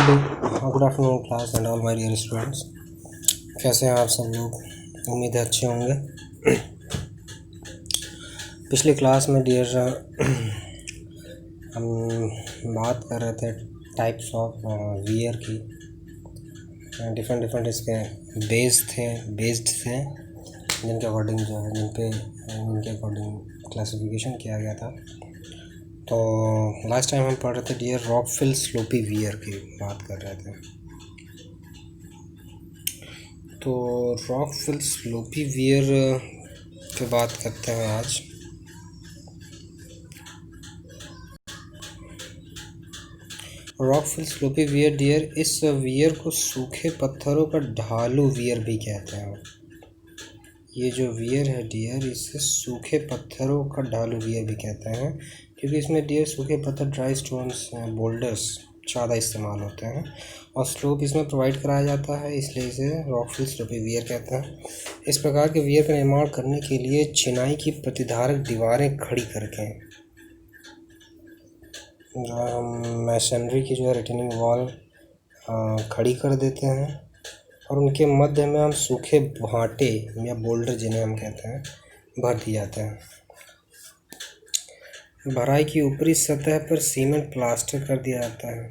Good afternoon class and all my dear students. कैसे हैं आप सब लोग? उम्मीद है अच्छे होंगे। पिछली क्लास में डियर हम बात कर रहे थे टाइप्स ऑफ वियर की। डिफरेंट इसके बेस्ड थे जिनके अकॉर्डिंग जो है जिनके अकॉर्डिंग क्लासिफिकेशन किया गया था। तो लास्ट टाइम हम पढ़ रहे थे डियर रॉकफिल स्लोपी वियर की बात कर रहे थे। तो रॉकफिल स्लोपी वियर की बात करते हैं आज। रॉकफिल स्लोपी वियर डियर, इस वियर को सूखे पत्थरों का ढालू वियर भी कहते हैं। ये जो वियर है डियर, इसे सूखे पत्थरों का ढालू वियर भी कहते हैं, क्योंकि इसमें डियर सूखे पत्थर, ड्राई स्टोन्स, बोल्डर्स ज़्यादा इस्तेमाल होते हैं और स्लोप इसमें प्रोवाइड कराया जाता है, इसलिए इसे रॉकफिल स्लोपी वियर कहते हैं। इस प्रकार के वियर का निर्माण करने के लिए चिनाई की प्रतिधारक दीवारें खड़ी करके, जो हम मैसनरी की जो है रिटेनिंग वॉल खड़ी कर देते हैं और उनके मध्य में हम सूखे भाटे या बोल्डर, जिन्हें हम कहते हैं, भर दिए जाते हैं। भराई की ऊपरी सतह पर सीमेंट प्लास्टर कर दिया जाता है।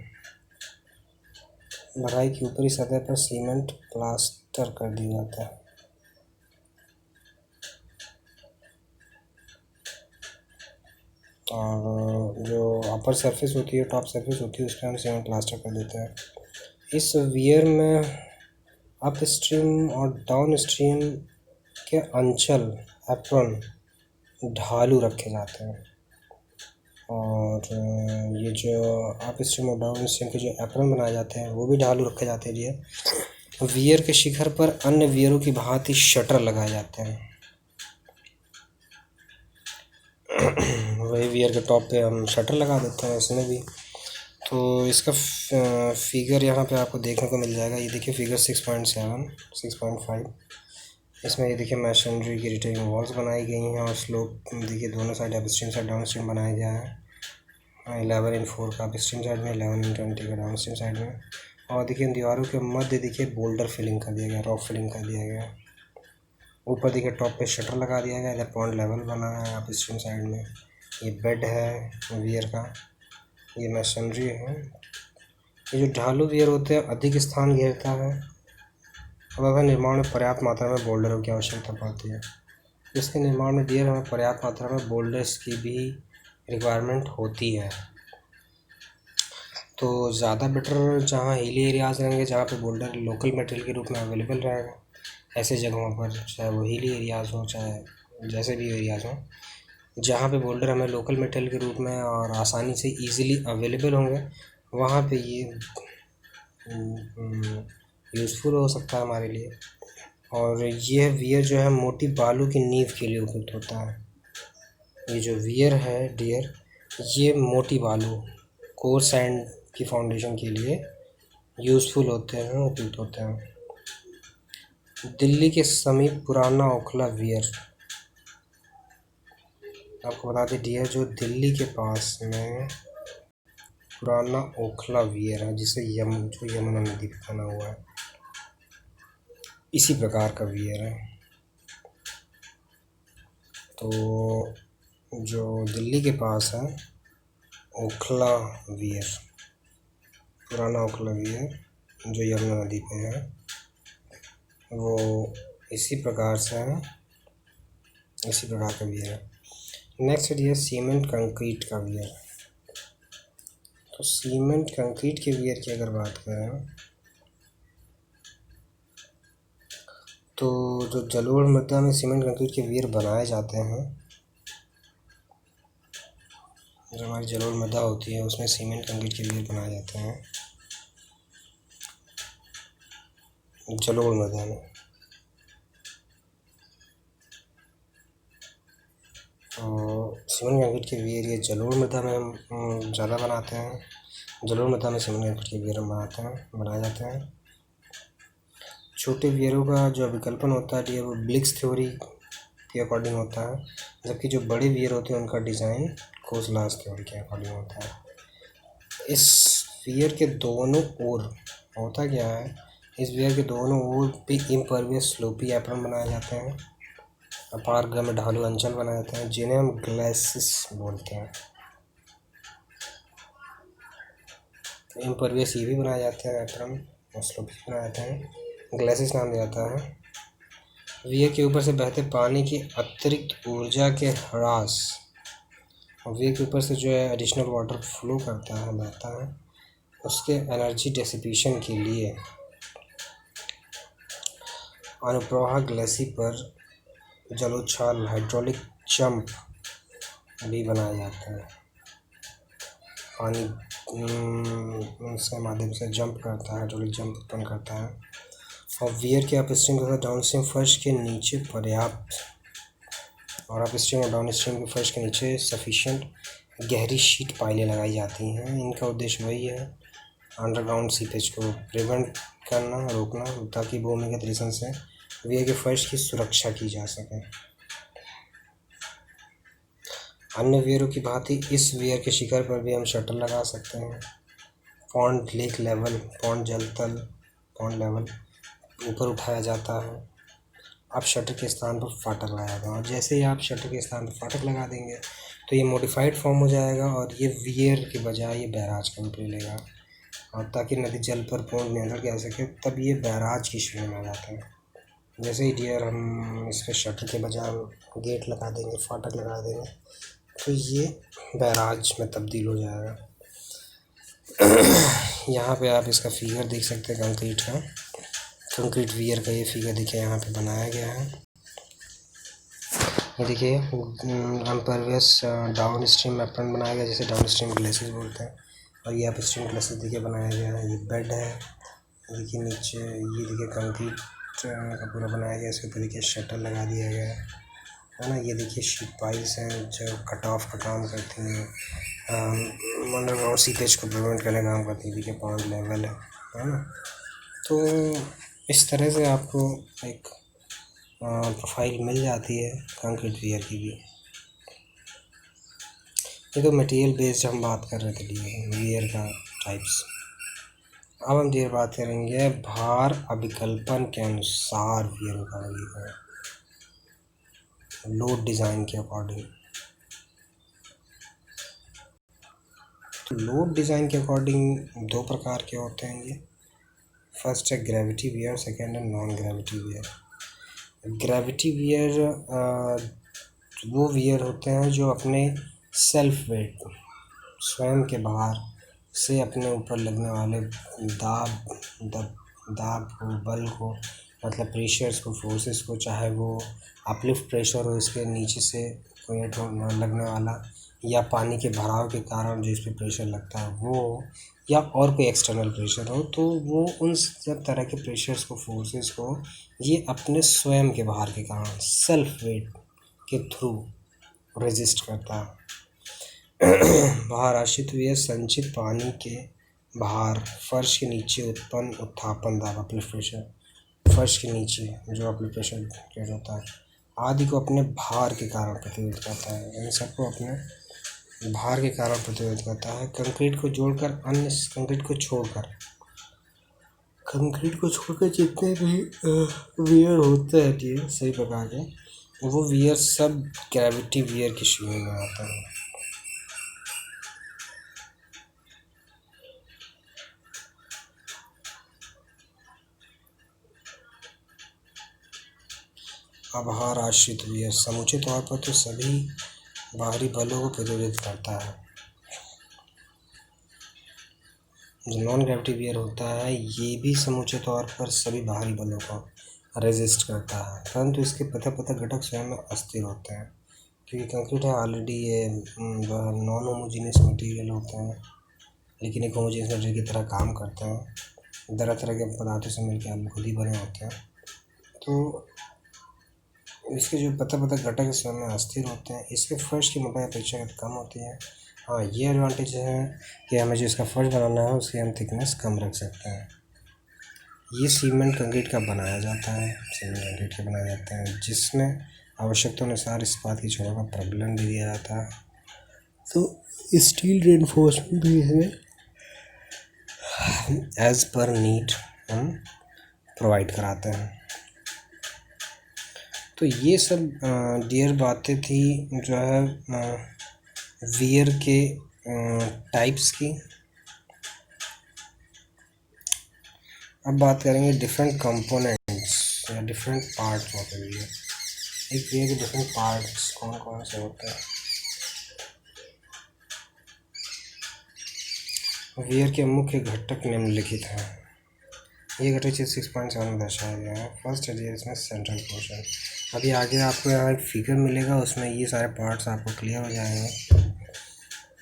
भराई की ऊपरी सतह पर सीमेंट प्लास्टर कर दिया जाता है। और जो अपर सरफेस होती है, टॉप सरफेस होती है, उस पर हम सीमेंट प्लास्टर कर देते हैं। इस वियर में अप स्ट्रीम और डाउन स्ट्रीम के अंचल, एप्रन, ढालू रखे जाते हैं। और ये जो अप स्ट्रीम और डाउन स्ट्रीम के जो एप्रन बनाए जाते हैं वो भी ढालू रखे जाते हैं। ये वियर के शिखर पर अन्य वियरों की भांति शटर लगाए जाते हैं। वही वियर के टॉप पे हम शटर लगा देते हैं इसमें भी। तो इसका फिगर यहाँ पे आपको देखने को मिल जाएगा। ये देखिए फिगर 6.7, 6.5। इसमें ये देखिए मैसनरी की रिटेनिंग वॉल्स बनाई गई हैं और स्लोप देखिए दोनों side up stream side down stream बनाया गया है। 11/4 का अप स्ट्रीम साइड में, 11/20 का डाउन स्ट्रीम साइड में। और देखिए इन दीवारों के मध्य देखिए बोल्डर फिलिंग कर दिया गया, रॉक फिलिंग कर दिया गया। ऊपर देखिए टॉप पे शटर लगा दिया गया। इधर पॉइंट लेवल बना है अप स्ट्रीम साइड में। ये बेड है वियर का, ये मैसनरी है। ये जो ढालू वियर होते हैं अधिक स्थान घेरता है और वह निर्माण में पर्याप्त मात्रा में बोल्डरों की आवश्यकता पड़ती है। इसके निर्माण में डियर हमें पर्याप्त मात्रा में बोल्डर्स की भी रिक्वायरमेंट होती है। तो ज़्यादा बेटर जहाँ हिली एरियाज़ रहेंगे, जहाँ पे बोल्डर लोकल मटेरियल के रूप में अवेलेबल रहेगा, ऐसे जगहों पर, चाहे वो हिली एरियाज़ हो चाहे जैसे भी एरियाज़ हों, जहाँ पे बोल्डर हमें लोकल मटेरियल के रूप में और आसानी से इजीली अवेलेबल होंगे, वहाँ पे ये यूज़फुल हो सकता है हमारे लिए। और यह वियर जो है मोटी बालू की नींव के लिए उपयुक्त होता है। ये जो वियर है डियर, ये मोटी बालू, कोर सैंड की फाउंडेशन के लिए यूज़फुल होते हैं, उपयुक्त होते हैं। दिल्ली के समीप पुराना ओखला वियर, आपको बता दें डियर, जो दिल्ली के पास में पुराना ओखला वियर है, जिसे जो यमुना नदी पे बना हुआ है, इसी प्रकार का वियर है। तो जो दिल्ली के पास है ओखला वियर, पुराना ओखला वियर जो यमुना नदी पे है, वो इसी प्रकार से है, इसी प्रकार का वियर है। नेक्स्ट है सीमेंट कंक्रीट का वियर। तो सीमेंट कंक्रीट के वियर की अगर बात करें तो जो जलोढ़ मृदा में सीमेंट कंक्रीट के वियर बनाए जाते हैं, जो हमारी जलोढ़ मृदा होती है उसमें सीमेंट कंक्रीट के वियर बनाए जाते हैं जलोढ़ मृदा में। तो सीमेंट कंक्रीट के वियर ये जलोढ़ मृदा में हम ज़्यादा बनाते हैं। जलोढ़ मृदा में सीमेंट कंक्रीट के वियर बनाए जाते हैं। छोटे वियरों का जो विकल्पन होता है ये वो ब्लिक्स थ्योरी के अकॉर्डिंग होता है, जबकि जो बड़े वियर होते हैं उनका डिज़ाइन कोसलास थ्योरी के अकॉर्डिंग होता है। इस वियर के दोनों ओर होता क्या है, इस वियर के दोनों ओर पे इम्परवियस स्लोपी एप्रन बनाए जाते हैं, अपार में ढालू अंचल बनाए जाते हैं, जिन्हें हम ग्लेसिस बोलते हैं। इम्परवियस ये भी बनाए जाते हैं एप्रन और स्लोपी बनाए जाते हैं, ग्लेसिस नाम दिया जाता है। वियर के ऊपर से बहते पानी की अतिरिक्त ऊर्जा के ह्रास, और वियर के ऊपर से जो है एडिशनल वाटर फ्लो करता है, बहता है, उसके एनर्जी डेसिपेशन के लिए अनुप्रवाह ग्लेसी पर जलोच्छाल हाइड्रोलिक जंप भी बनाया जाता है। पानी उसके माध्यम से जंप करता है, हाइड्रोलिक जंप उत्पन्न करता है। और वियर के अपस्ट्रीम तथा डाउनस्ट्रीम फर्श के नीचे पर्याप्त, और अपस्ट्रीम और डाउनस्ट्रीम के फर्श के नीचे सफिशिएंट गहरी शीट पाइलें लगाई जाती हैं। इनका उद्देश्य वही है, अंडरग्राउंड सीपेज को प्रिवेंट करना, रोकना, ताकि भूमिगत रीजन से वियर के फर्श की सुरक्षा की जा सके। अन्य वियरों की भांति इस वियर के शिखर पर भी हम शटर लगा सकते हैं। पॉन्ड लेक लेवल, पॉन्ड जल तल, पॉन्ड लेवल ऊपर उठाया जाता है। आप शटर के स्थान पर फाटक लगा दें, और जैसे ही आप शटर के स्थान पर फाटक लगा देंगे तो ये मॉडिफाइड फॉर्म हो जाएगा और ये वियर के बजाय ये बैराज का रूप ले लेगा, और ताकि नदी जल पर पूर्ण नियंत्रण किया जा सके, तब ये बैराज की श्रेणी में आ जाता है। जैसे ही डियर हम इस पर शटर के बजाय गेट लगा देंगे, फाटक लगा देंगे, तो ये बैराज में तब्दील हो जाएगा। यहाँ पे आप इसका फिगर देख सकते हैं, कंक्रीट का, कंक्रीट वियर का ये फिगर देखिए यहाँ पे बनाया गया है। ये देखिए इम्परवियस डाउन स्ट्रीम एप्रन बनाया गया, जिसे डाउन स्ट्रीम ग्लेसिस बोलते हैं, और ये अप स्ट्रीम ग्लेसिस देखिए बनाया गया है। ये बेड है, देखिए नीचे ये देखिए कंक्रीट का पूरा बनाया गया, इसके ऊपर देखिए शटर लगा दिया गया है ना। ये देखिए शीट पाइल्स हैं जो कट ऑफ का काम करती हैं, अंडरग्राउंड सीपेज को प्रिवेंट करने का काम करती है। देखिए पॉन्ड लेवल है ना। तो इस तरह से आपको एक प्रोफाइल मिल जाती है कंक्रीट वियर की भी। ये तो मटेरियल बेस्ड हम बात कर रहे थे वियर का टाइप्स। अब हम डियर बात करेंगे भार अभिकल्पन के अनुसार वियर का वर्गीकरण, लोड डिज़ाइन के अकॉर्डिंग। तो लोड डिज़ाइन के अकॉर्डिंग दो प्रकार के होते हैं ये। फर्स्ट है ग्रेविटी वियर, सेकेंड है non gravity wear. Gravity wear वो वियर होते हैं जो अपने सेल्फ वेट, स्वयं के भार से अपने ऊपर लगने वाले दाब को, बल को, मतलब प्रेशर्स को, फोर्सेस को, चाहे वो अपलिफ्ट प्रेशर हो इसके नीचे से लगने वाला, या पानी के भराव के कारण जो इस पर प्रेशर लगता है वो, या और कोई एक्सटर्नल प्रेशर हो, तो वो उन सब तरह के प्रेशर्स को, फोर्सेस को ये अपने स्वयं के भार के कारण, सेल्फ वेट के थ्रू रेजिस्ट करता है। भार आश्रित वियर संचित पानी के भार, फर्श के नीचे उत्पन्न उत्थापन दाब, अपलिफ्ट प्रेशर, फर्श के नीचे जो अपलिफ्ट प्रेशर क्रिएट होता है आदि को अपने भार के कारण प्रतिरोध करता है। इन सबको अपने भार के कारण प्रतिरोध करता है। कंक्रीट को छोड़कर जितने भी वियर होते हैं ये सही प्रकार के, वो वियर सब ग्रेविटी वियर की श्रेणी में आता है। आभार आश्रित वियर समूचे तौर पर तो सभी बाहरी बलों को प्रतिरोधित करता है। जो नॉन ग्रेविटी वियर होता है ये भी समूचे तौर पर सभी बाहरी बलों को रेजिस्ट करता है, परंतु इसके पृथक घटक स्वयं में अस्थिर होते हैं, क्योंकि कंक्रीट है ऑलरेडी ये नॉन होमोजीनियस मटेरियल होते हैं, लेकिन एक होमोजीनियस मटेरियल की तरह काम करते हैं। तरह तरह के पदार्थों से मिलकर हम खुद ही बने होते हैं। तो इसके जो पतला घटक स्वयं में अस्थिर होते हैं। इसके फर्श की मोटाई अपेक्षाकृत कम होती है। हाँ, ये एडवांटेज है कि हमें जो इसका फर्श बनाना है उसकी हम थिकनेस कम रख सकते हैं। ये सीमेंट कंक्रीट का बनाया जाता है, सीमेंट कंक्रीट के बनाए जाते हैं, जिसमें आवश्यकता अनुसार इस्पात की छड़ों का प्रबलन भी दिया जाता है। तो स्टील रेनफोर्समेंट भी इसमें एज़ पर नीड हम प्रोवाइड कराते हैं। तो ये सब डियर बातें थी जो है वियर के टाइप्स की। अब बात करेंगे डिफरेंट कंपोनेंट्स या डिफरेंट पार्ट्स ऑफ वियर। एक वियर के डिफरेंट पार्ट्स कौन कौन से होते हैं। वियर के मुख्य घटक निम्नलिखित हैं। ये घटक चीज 6.7 में दर्शाया गया है। फर्स्ट है इसमें सेंट्रल पोर्शन। अभी आगे आपको यहाँ एक फिगर मिलेगा, उसमें ये सारे पार्ट्स आपको क्लियर हो जाएंगे।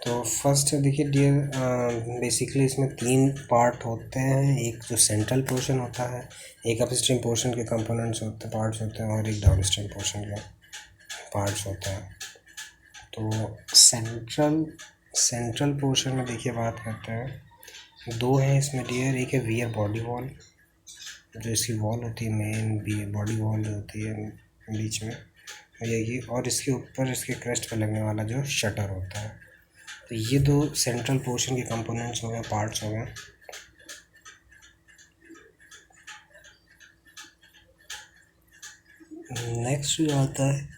तो फर्स्ट देखिए डियर, बेसिकली इसमें 3 पार्ट होते हैं। एक जो सेंट्रल पोर्शन होता है, एक अपस्ट्रीम पोर्शन के कंपोनेंट्स होते पार्ट्स होते हैं, और एक डाउनस्ट्रीम पोर्शन के पार्ट्स होते हैं। तो सेंट्रल पोर्शन में देखिए बात करते हैं, 2 हैं इसमें डियर। एक है वियर बॉडी वॉल, जो इसकी वॉल होती है मेन बॉडी वॉल जो होती है बीच में ये, और इसके ऊपर इसके क्रेस्ट पर लगने वाला जो शटर होता है। तो ये 2 सेंट्रल पोर्शन के कंपोनेंट्स हो गए, पार्ट्स हो गए। नेक्स्ट जो आता है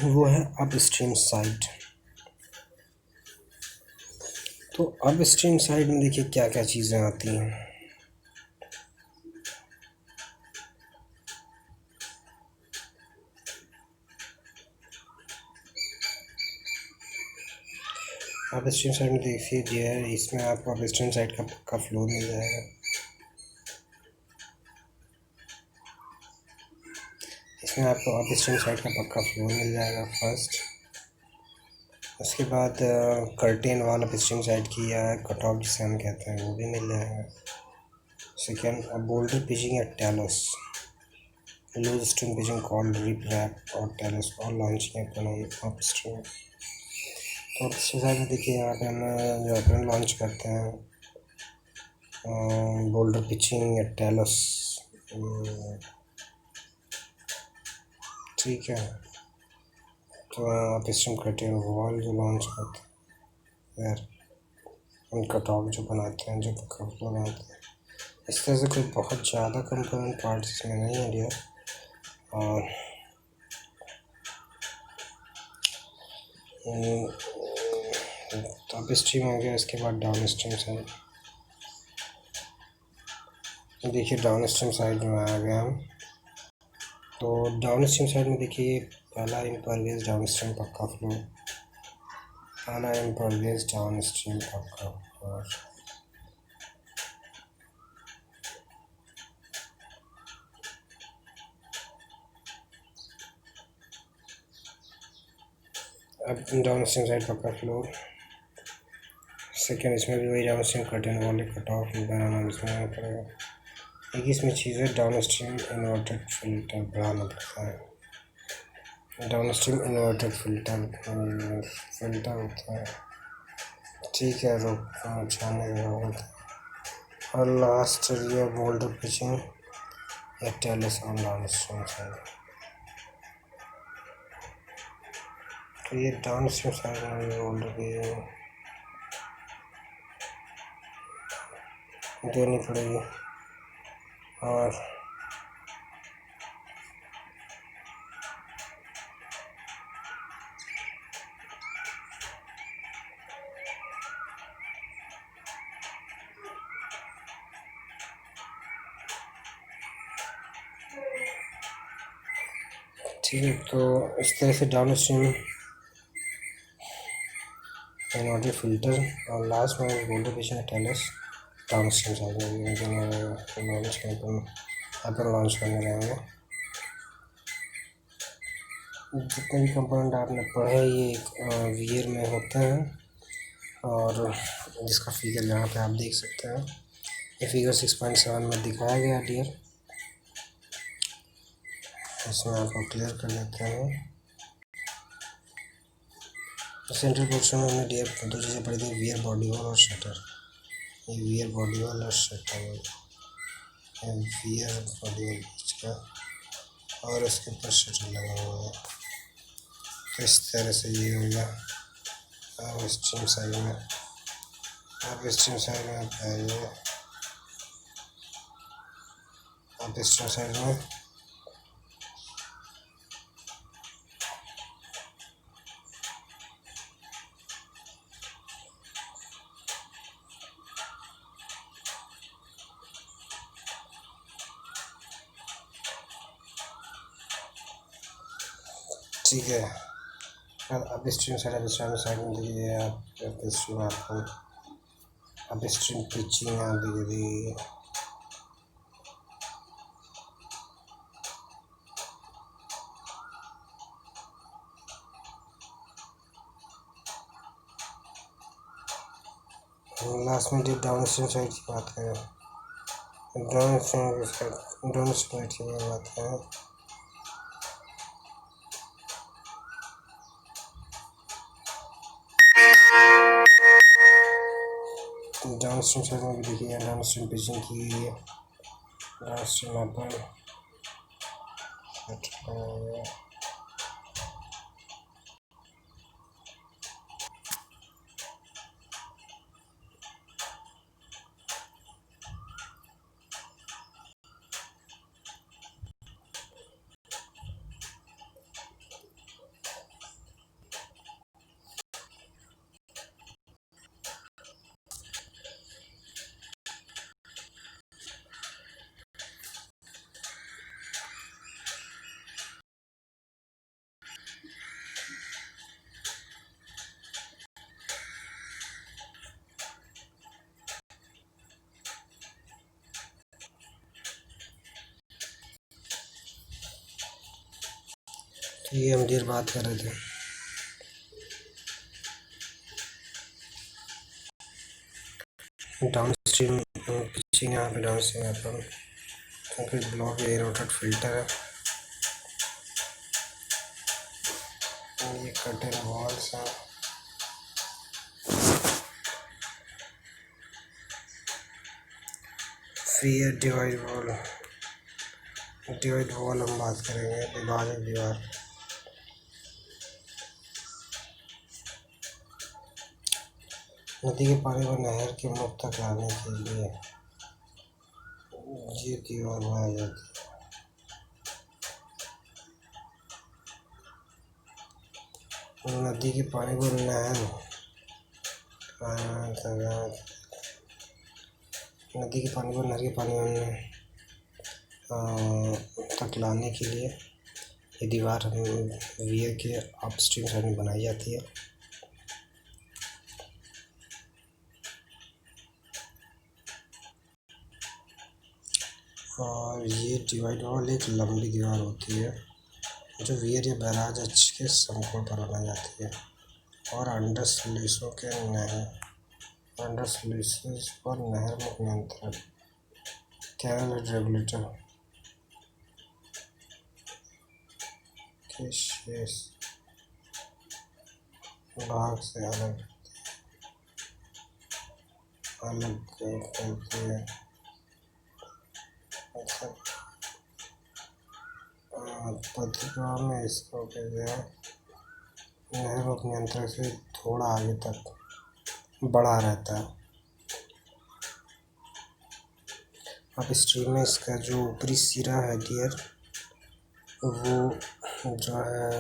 वो है अपस्ट्रीम साइड। तो अपस्ट्रीम साइड में देखिए क्या क्या चीज़ें आती हैं। अपस्ट्रीम साइड में देखिए जो है, इसमें आपको अपस्ट्रीम साइड का पक्का फ्लो मिल जाएगा। इसमें आपको अपस्ट्रीम साइड का पक्का फ्लो मिल जाएगा फर्स्ट। उसके बाद कर्टेन वाल अपस्ट्रीम साइड की या कट ऑफ जिसे हम कहते हैं वो भी मिल जाएगा। सेकेंड, बोल्डर पिचिंग या talus, loose string pitching called rip rap और टेलोस और लॉन्चिंग अपन अपस्ट्रीम। तो अपस्ट्रीम साइड में देखिए यहाँ पे हम जो अपन लॉन्च करते हैं बोल्डर पिचिंग या टेलोस, ठीक है। तो अपस्ट्रीम कर्टेन वॉल जो लॉन्च करते हैं, उनका टॉप जो बनाते हैं, जो कंपोनेंट बनाते हैं। इस तरह से कोई बहुत ज़्यादा कंपोनेंट पार्ट्स इसमें नहीं है डियर। और टॉप स्ट्रीम हो गया। इसके बाद डाउन स्ट्रीम साइड, देखिए डाउन स्ट्रीम साइड में आ गया हम। तो डाउन स्ट्रीम साइड में देखिए पहला इम्परवियस डाउन स्ट्रीम पक्का फ्लो, पहला इम्परवियस डाउन स्ट्रीम पक्का फ्लो। अब डाउन स्ट्रीम साइड पक्का फ्लो। सेकेंड, इसमें भी वही डाउन स्ट्रीम कर्टेन वाले कट ऑफ बनाना इसमें पड़ेगा। एक इसमें चीज़ है डाउन स्ट्रीम इन्वर्टेड फिल्टर बनाना पड़ता है। डाउन स्ट्रीम इन्वर्टेड फिल्टर होता है, ठीक है, रोक छाने का होता है। और लास्ट ये बोल्डर पिचिंग या telos on down stream side. तो ये डाउन स्ट्रीम साइड में बोल्डर पिचिंग देनी पड़ेगी। और ठीक है, तो इस तरह से डाउन स्ट्रीम इन्वर्टेड फिल्टर और लास्ट में boulder pitching telos down stream side में लॉन्च करने रहेंगे। जितने भी कंपोनेंट आपने पढ़े ये एक वियर में होते हैं, और जिसका फिगर यहाँ पे आप देख सकते हैं। ये फिगर 6.7 में दिखाया गया डियर। इसमें आपको क्लियर कर देते हैं। तो सेंट्रल पोर्शन में हमने डियर 2 चीज़ें पढ़ी थी, वियर बॉडी वॉल और शटर। ये वियर बॉडी वॉल और शटर, वियर बॉडी वॉल बीच का, और इसके ऊपर शटर लगा हुआ है। तो इस तरह से ये हो गया स्ट्रीम साइड में। आप ईस्टर्न साइड में आइए, आप ईस्टर्न साइड में ठीक है। अब ईस्टर्न साइड, अब ईस्टर्न साइड में देखिए आप ईस्टर्न में आपको अब ईस्टर्न पिचिंग आप देखिए लास्ट में जब डाउन स्ट्रीम साइड की बात करें, down stream side, down stream side की बात करें, डाउन स्ट्रीम साइड में भी देखिए डाउन स्ट्रीम पिचिंग की गई है। डाउन स्ट्रीम अपन तो ये हम देर बात कर रहे थे। डाउन स्ट्रीम पिचिंग यहाँ पे डाउन स्ट्रीम अपन concrete block air outlet filter है, ये कर्टेन वॉल्स हैं, free divide wall, divide wall हम बात करेंगे, विभाजक दीवार। नदी के पानी को नहर के मुख तक लाने के लिए ये दीवार बनाई जाती है। नदी के पानी को नदी के पानी को नहर के पानी में तक लाने के लिए ये दीवार वियर के अपस्ट्रीम साइड में बनाई जाती है। और ये डिवाइड वॉल एक लंबी दीवार होती है जो वियर या बैराज अक्ष के समकोण पर बनाई जाती है और अंडर स्लूसों के अंडर स्लूसेस और नहर मुख नियंत्रण कैनल रेगुलेटर के शेष भाग से अलग करती है। पत्रिका में इसको कहते हैं नहर मुख नियंत्रण से थोड़ा आगे तक बढ़ा रहता है। अब स्ट्रीम में इसका जो ऊपरी सिरा है डियर वो जो है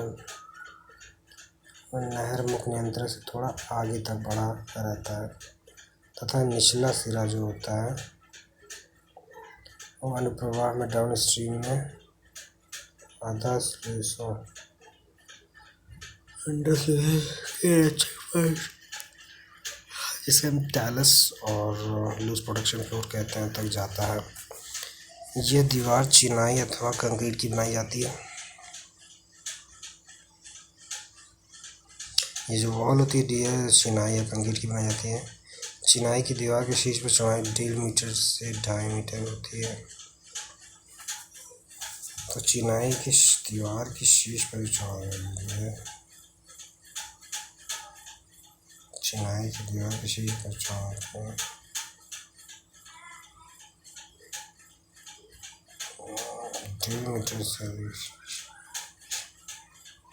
नहर मुख नियंत्रण से थोड़ा आगे तक बढ़ा रहता है तथा निचला सिरा जो होता है वो अनुप्रवाह में डाउन स्ट्रीम में आधा स्लूसों जिसे हम टैलस और लूज प्रोडक्शन फ्लोर कहते हैं तक जाता है। यह दीवार चिनाई अथवा कंक्रीट की बनाई जाती है। ये जो वॉल होती है डियर चिनाई या कंक्रीट की बनाई जाती है। चिनाई की दीवार के शीर्ष पर चौड़ाई 1.5 मीटर से 2.5 मीटर होती है। तो चिनाई की दीवार की शीर्ष पर चौड़ाई है, चिनाई की दीवार के शीर्ष पर चौड़ाई 1.5 मीटर से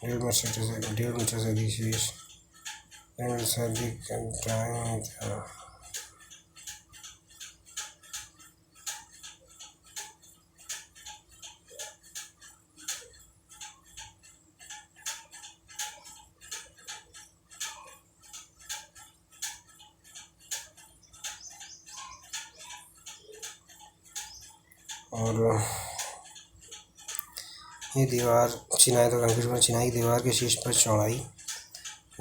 1.5 मीटर से अधिक शीर्ष 1.5 मीटर से अधिक 2.5 मीटर और ये दीवार चिनाई, तो कंक्रीट में चिनाई की दीवार के शीर्ष पर चौड़ाई,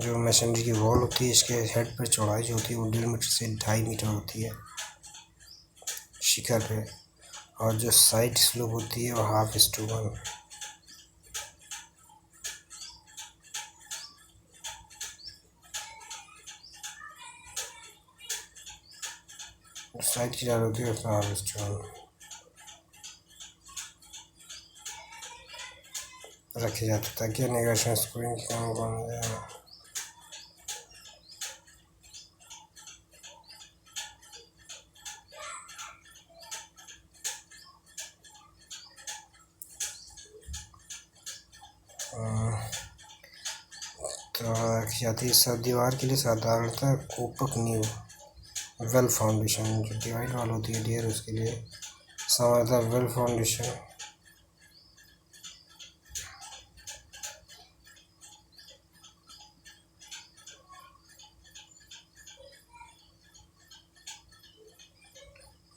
जो मशीनरी की वॉल होती है इसके हेड पर चौड़ाई जो होती है वो 1.5 मीटर से 2.5 मीटर होती है शिखर पे, और जो साइड स्लोप होती है वो 1/2:1। साइड की ज़्यादा होती है उसका 1/2:1 रखे जाते ताकि नेगेशन स्क्रीन कम बन जाए। तो रखी जाती है सब दीवार के लिए साधारणतः कोपक नींव वेल फाउंडेशन, जो डिवाइड वाल होती है डियर उसके लिए साधारणतः वेल फाउंडेशन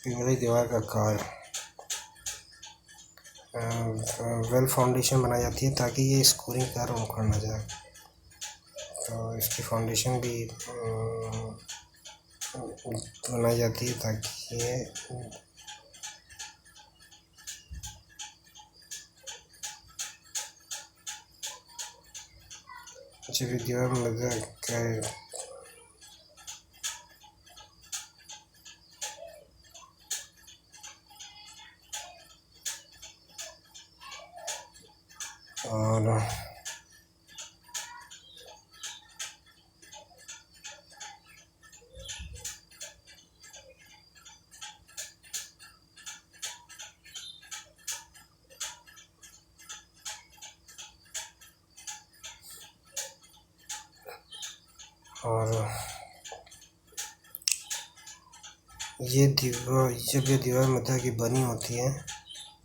पिघली दीवार का कार्य वेल फाउंडेशन बनाई जाती है ताकि ये स्कोरिंग कार्य उखड़ ना जाए। तो इसकी फाउंडेशन भी बनाई जाती है ताकि ये जब दीवार में और ये दीवार, जब ये दीवार मध्य की बनी होती है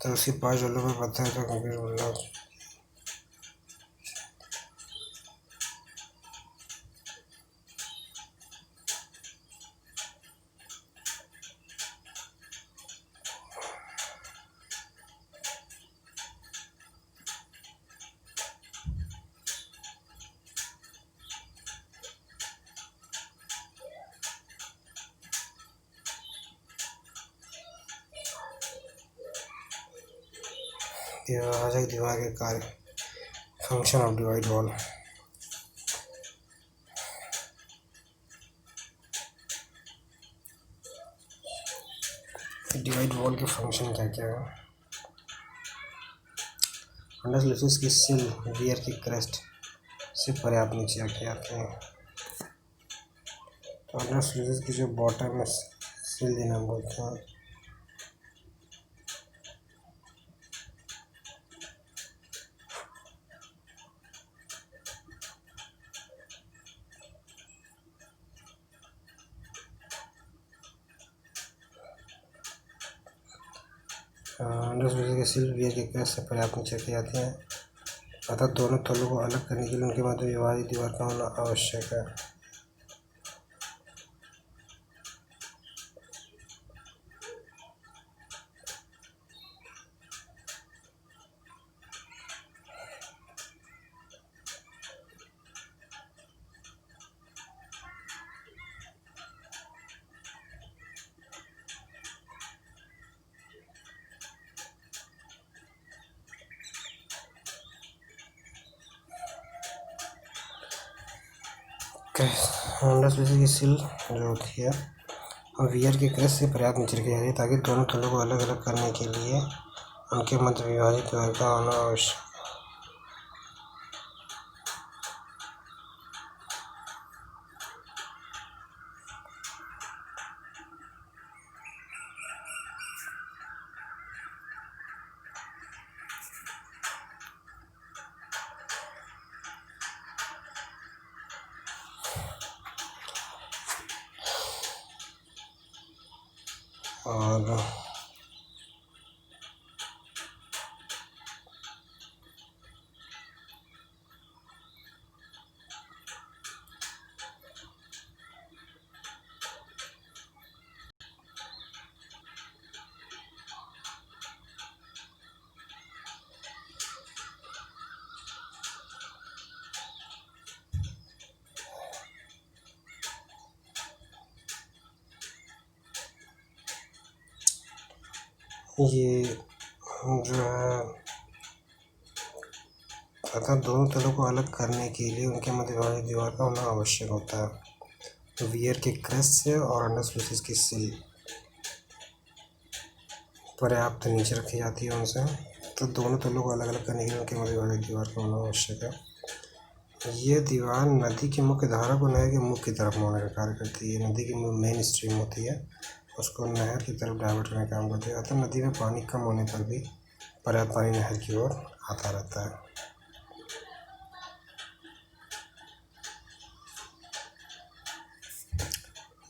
तो उसके 5 वलों पर पत्थर का कंक्रीट बल्ला दीवार के कार्य function of divide wall. Divide wall के फंक्शन क्या क्या है? अंडरस्लिसेस की सिल रियर की क्रेस्ट से पर्याप्त नीचे आके आते हैं। तो अंडरस्लिसेस की जो बॉटम में सिल देना बोलते हैं। अंडरस्लिसेस की सिल रियर की क्रेस्ट से पर्याप्त नीचे आके आते हैं, अतः दोनों तलों को अलग करने के लिए उनके मध्य विभाजित दीवार का होना आवश्यक है। अंडरस्लिसेस की सिल जो होती है और वियर के क्रेस्ट से पर्याप्त नीचे रखी जाती है ताकि दोनों तलों को अलग अलग करने के लिए उनके मध्य विभाजित दीवार का होना आवश्यक। और ये जो है तथा दोनों तलों को अलग करने के लिए उनके मध्यभागी दीवार का होना आवश्यक होता है। वियर के क्रेस्ट से और अंडर स्लूसेस की सिल पर्याप्त नीचे रखी जाती है उनसे, तो दोनों तलों को अलग अलग करने के लिए उनके मध्यभागी दीवार का होना आवश्यक है। ये दीवार नदी की मुख्य धारा को नहर के मुख की तरफ मोड़ने का कार्य करती है। नदी की मेन स्ट्रीम होती है, उसको नहर की तरफ डाइवर्ट करने का काम करती है। अतः नदी में पानी कम होने पर भी पर्याप्त पानी नहर की ओर आता रहता है।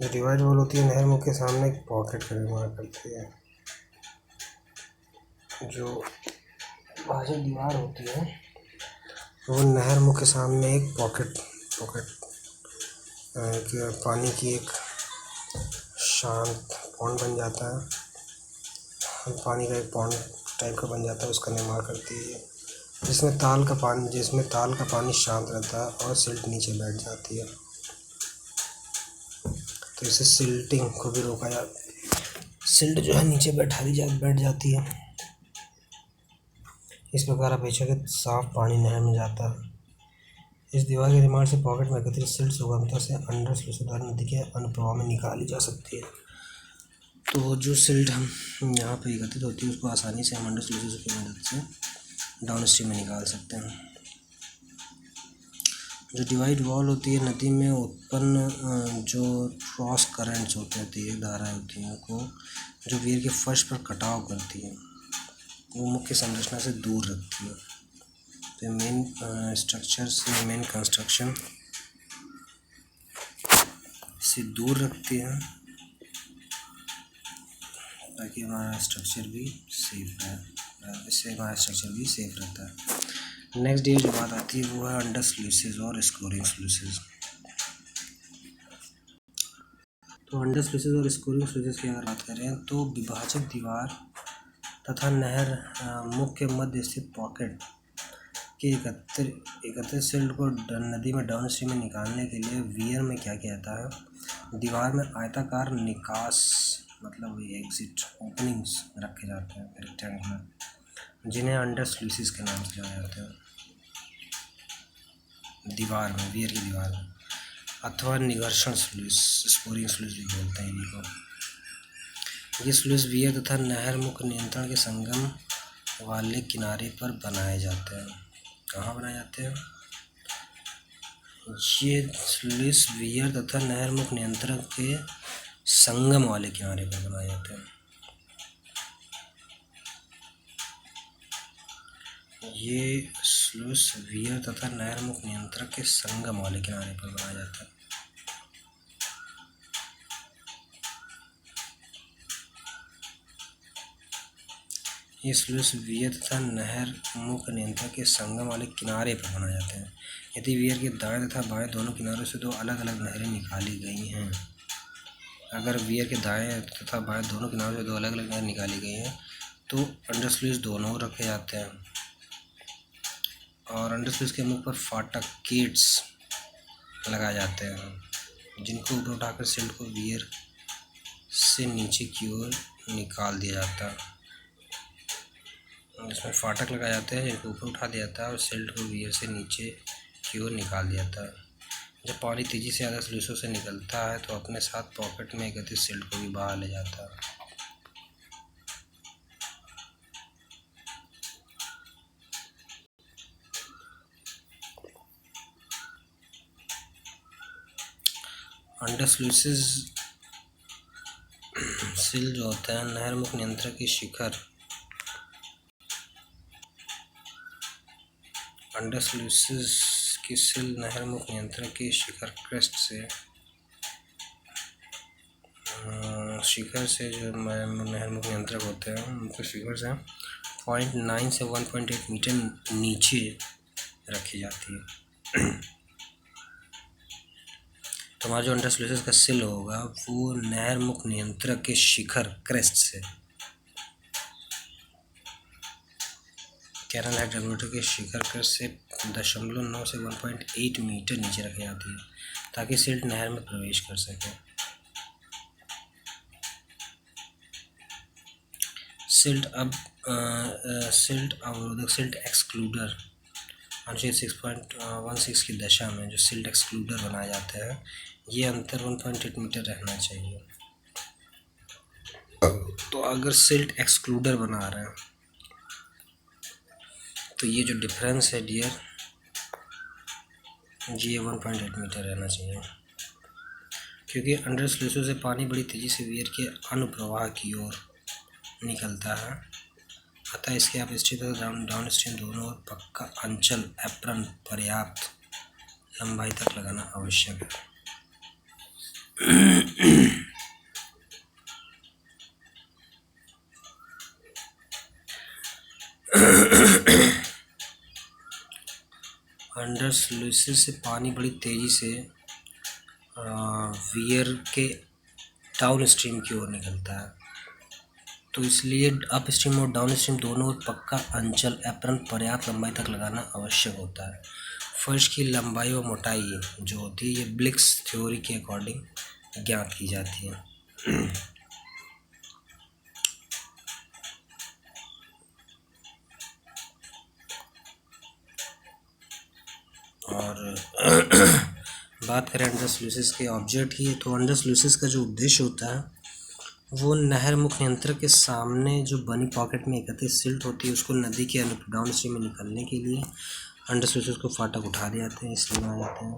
जो डिवाइड वॉल होती है नहर मुख के सामने एक पॉकेट का निर्माण करती है। जो बाहरी दीवार होती है वो नहर मुख के सामने एक पॉकेट पानी की एक शांत पॉन्ड बन जाता है, पानी का एक पॉन्ड टाइप का बन जाता है, उसका निर्माण करती है, जिसमें ताल का पानी शांत रहता है और सिल्ट नीचे बैठ जाती है। तो इससे सिल्टिंग को भी रोका सिल्ट जो है नीचे बैठ जाती है। इस प्रकार अपेक्षाकृत साफ पानी नहर में जाता है। इस दीवार के निर्माण से पॉकेट में एकत्रित सिल्ट सुगमता से अंडर स्लूस द्वारा नदी के अनुप्रवाह में निकाली जा सकती है। तो जो सिल्ट हम यहाँ पे एकत्रित होती है उसको आसानी से हम अंडर स्लूस की मदद से डाउन स्ट्रीम में निकाल सकते हैं। जो डिवाइड वॉल होती है नदी में उत्पन्न जो क्रॉस करंट्स होती है, धाराएँ होती हैं, को जो वियर के फर्श पर कटाव करती है वो मुख्य संरचना से दूर रखती है। तो मेन स्ट्रक्चर से मेन कंस्ट्रक्शन से दूर रखती है ताकि हमारा स्ट्रक्चर भी सेफ रहे, इससे हमारा स्ट्रक्चर भी सेफ रहता है। नेक्स्ट डे जो बात आती है वो है अंडर स्लूसेस और स्कोरिंग स्लूसेस। तो अंडर स्लूसेस और स्कोरिंग स्लूसेस की अगर बात करें तो विभाजक दीवार तथा नहर मुख के मध्य स्थित पॉकेट के एकत्रित सिल्ट को नदी में डाउन स्ट्रीम में निकालने के लिए वियर में क्या किया जाता है, दीवार में आयताकार निकास मतलब एग्जिट ओपनिंग्स रखे जाते हैं रेक्टेंगुलर, जिन्हें अंडर स्लूसेस के नाम से जाना जाता है। दीवार में वियर की दीवार में अथवा निगर्षण स्लूस स्कोरिंग स्लूस भी बोलते हैं इनको। ये स्लूस वियर तथा नहर मुख नियंत्रण के संगम वाले किनारे पर बनाए जाते हैं। कहाँ बनाए जाते हैं? ये स्लूस वियर तथा नहर मुख नियंत्रण के संगम वाले किनारे पर बनाए जाते हैं। ये स्लूस वियर तथा नहर मुख नियंत्रण के संगम वाले किनारे पर बनाया जाता है। ये स्लूस वियर तथा नहर मुख नियंत्रण के संगम वाले किनारे पर बनाए जाते हैं। यदि वियर के दाएं तथा बाएं दोनों किनारों से दो अलग अलग नहरें निकाली गई हैं, अगर वियर के दाएं तथा बाएं दोनों किनारों से दो अलग अलग नहरें निकाली गई हैं तो अंडर स्लूस दोनों रखे जाते हैं और अंडर स्लूस के मुख पर फाटक गेट्स लगाए जाते हैं, जिनको ऊपर उठाकर सिल्ट को वियर से नीचे की ओर निकाल दिया जाता है। इसमें फाटक लगाए जाते हैं जिनको ऊपर उठा दिया जाता है और सिल्ट को वियर से नीचे की ओर निकाल दिया जाता है। जब पानी तेज़ी से ज़्यादा स्लूसों से निकलता है तो अपने साथ पॉकेट में एकत्रित सिल्ट को भी बाहर ले जाता है। अंडर स्लूसेस सिल जो होता है नहर मुख नियंत्रण की शिखर अंडर स्लूसेस की सिल नहर मुख नियंत्रण की शिखर क्रेस्ट से जो नहर मुख नियंत्रक होते हैं उनके शिखर से 0.9 से 1.8 मीटर नीचे रखी जाती है। तो हमारा जो अंडर स्लूसेस का सिल होगा वो नहर मुख नियंत्रक के शिखर क्रेस्ट से कैनल हेड रेगुलेटर के शिखर क्रेस्ट से 0.9 से 1.8 मीटर नीचे रखी जाती है ताकि सिल्ट नहर में प्रवेश कर सके। सिल्ट अवरोधक, सिल्ट एक्सक्लूडर अनुच्छेद 6.16 की दशा में जो सिल्ट एक्सक्लूडर बनाए जाते हैं, ये अंतर 1.8 मीटर रहना चाहिए। तो अगर सिल्ट एक्सक्लूडर बना रहे हैं तो ये जो डिफरेंस है डियर, ये 1.8 मीटर रहना चाहिए, क्योंकि अंडर स्लूसों से पानी बड़ी तेज़ी से वियर के अनुप्रवाह की ओर निकलता है। अतः इसके आप स्ट्रीम तथा डाउन स्ट्रीम दोनों ओर पक्का अंचल एप्रन पर्याप्त लंबाई तक लगाना आवश्यक है। अंडर स्लूसेस से पानी बड़ी तेज़ी से वियर के डाउन स्ट्रीम की ओर निकलता है, तो इसलिए अप स्ट्रीम और डाउन स्ट्रीम दोनों ओर पक्का अंचल एप्रन पर्याप्त लंबाई तक लगाना आवश्यक होता है। फर्श की लंबाई और मोटाई जो होती है, ये ब्लिक्स थ्योरी के अकॉर्डिंग ज्ञात की जाती है। और बात करें अंडर स्लूसेस के ऑब्जेक्ट की, तो अंडर स्लूसेस का जो उद्देश्य होता है वो नहर मुख नियंत्रक के सामने जो बनी पॉकेट में एकत्रित सिल्ट होती है उसको नदी के डाउन स्ट्रीम में निकलने के लिए अंडर स्लूसेस को फाटक उठा दिए जाते हैं, इसलिए बनाए जाते हैं।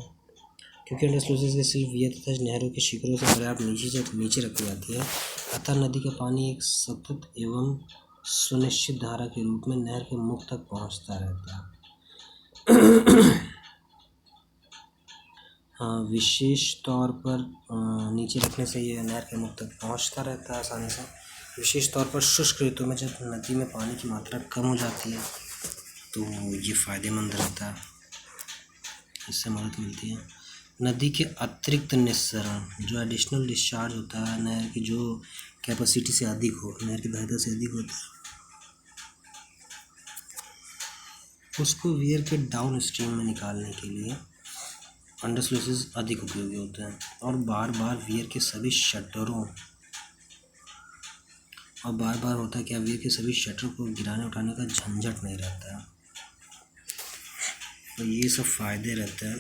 क्योंकि अंडर स्लूसेस के सिल्ट वियर तथा नहरों के शिखरों से पर्याप्त नीचे रखी जाती है, अतः नदी का पानी एक सतत एवं सुनिश्चित धारा के रूप में नहर के मुख तक पहुँचता रहता है। हाँ, विशेष तौर पर नीचे रखने से ये नहर के मुख तक पहुँचता रहता है आसानी से। विशेष तौर पर शुष्क ऋतु में जब नदी में पानी की मात्रा कम हो जाती है तो ये फ़ायदेमंद रहता है, इससे मदद मिलती है। नदी के अतिरिक्त निस्सरण जो एडिशनल डिस्चार्ज होता है, नहर की जो कैपेसिटी से अधिक हो, नहर की धारिता से अधिक होता है, उसको वियर के डाउन स्ट्रीम में निकालने के लिए अंडर स्लूसेस अधिक उपयोगी होते हैं। और बार बार वियर के सभी शटरों होता है क्या, वियर के सभी शटर को गिराने उठाने का झंझट नहीं रहता है, तो ये सब फायदे रहते हैं।